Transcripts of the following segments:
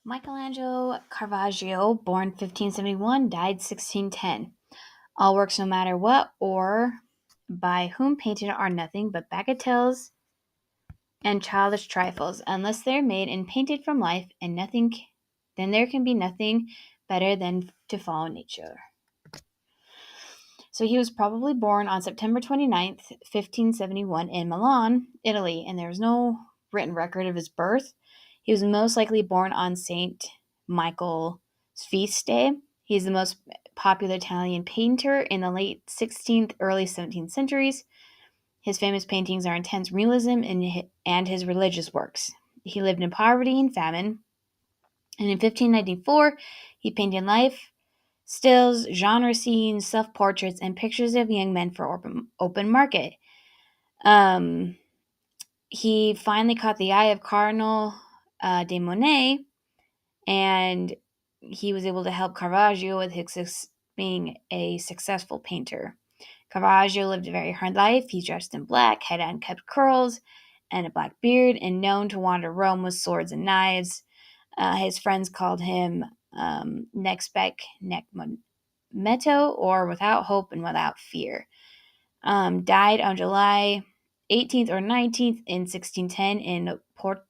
Michelangelo Caravaggio, born 1571, died 1610. All works, no matter what or by whom painted, are nothing but bagatelles and childish trifles, unless they are made and painted from life, and nothing, then there can be nothing better than to follow nature. So he was probably born on September 29th, 1571, in Milan, Italy, and there is no written record of his birth. He was most likely born on St. Michael's feast day. He's the most popular Italian painter in the late 16th, early 17th centuries. His famous paintings are intense realism and his religious works. He lived in poverty and famine, and in 1594 he painted life, stills, genre scenes, self-portraits, and pictures of young men for open market. Um, he finally caught the eye of Cardinal de Monet, and he was able to help Caravaggio with being a successful painter. Caravaggio lived a very hard life. He dressed in black, had unkept curls, and a black beard, and known to wander Rome with swords and knives. His friends called him nec spec nec meto, or without hope and without fear. Died on July 18th or 19th in 1610 in Porto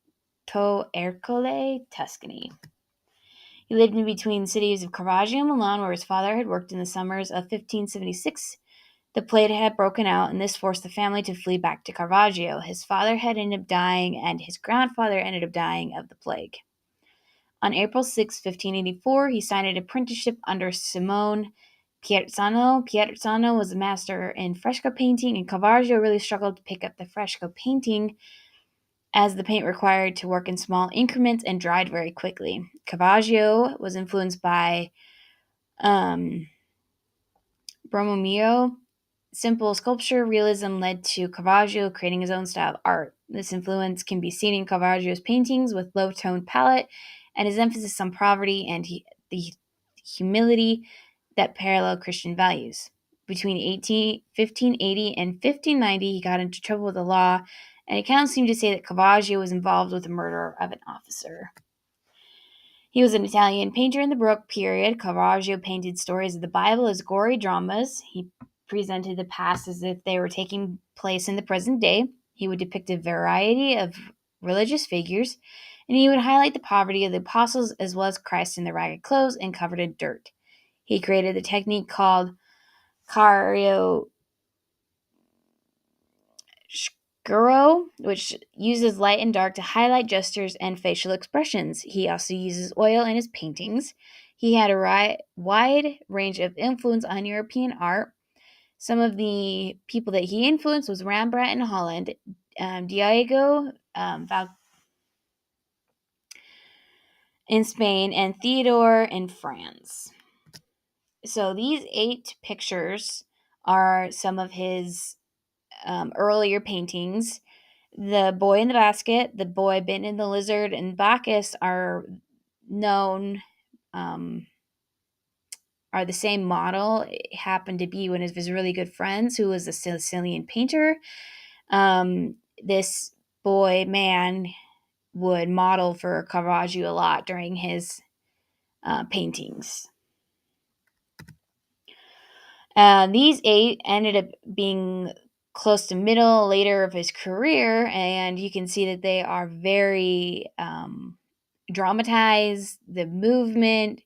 Ercole, Tuscany. He lived in between the cities of Caravaggio and Milan, where his father had worked in the summers of 1576. The plague had broken out, and this forced the family to flee back to Caravaggio. His father had ended up dying, and his grandfather ended up dying of the plague. On April 6, 1584, he signed an apprenticeship under Simone Pierzano. Pierzano was a master in fresco painting, and Caravaggio really struggled to pick up the fresco painting as the paint required to work in small increments and dried very quickly. Caravaggio was influenced by Borromeo. Simple sculpture realism led to Caravaggio creating his own style of art. This influence can be seen in Caravaggio's paintings with low-toned palette and his emphasis on poverty and the humility that parallel Christian values. Between 1580 and 1590, he got into trouble with the law, and accounts seem to say that Caravaggio was involved with the murder of an officer. He was an Italian painter in the Baroque period. Caravaggio painted stories of the Bible as gory dramas. He presented the past as if they were taking place in the present day. He would depict a variety of religious figures, and he would highlight the poverty of the apostles as well as Christ in their ragged clothes and covered in dirt. He created the technique called chiaroscuro, which uses light and dark to highlight gestures and facial expressions. He also uses oil in his paintings. He had a wide range of influence on European art. Some of the people that he influenced was Rembrandt in Holland, Diego in Spain, and Theodore in France. So these 8 pictures are some of his earlier paintings. The Boy in the Basket, The Boy Bitten in the Lizard, and Bacchus are known, are the same model. It happened to be one of his really good friends who was a Sicilian painter. This man would model for Caravaggio a lot during his paintings. These 8 ended up being close to middle later of his career, and you can see that they are very dramatized. The movement,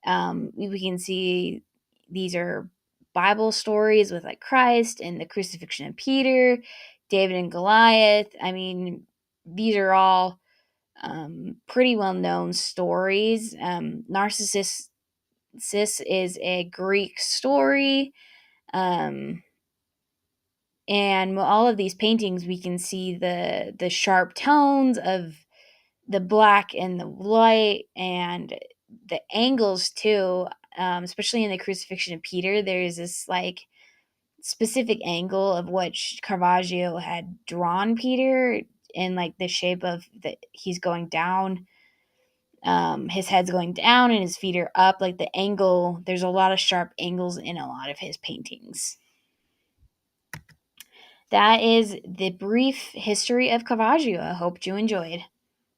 we can see these are Bible stories with like Christ and the crucifixion of Peter, David and Goliath. I mean, these are all pretty well known stories. Narcissus is a Greek story. And all of these paintings, we can see the sharp tones of the black and the white and the angles too. Especially in the crucifixion of Peter, there is this like specific angle of which Caravaggio had drawn Peter in like the shape of he's going down. His head's going down and his feet are up. Like the angle, there's a lot of sharp angles in a lot of his paintings. That is the brief history of Caravaggio. I hope you enjoyed.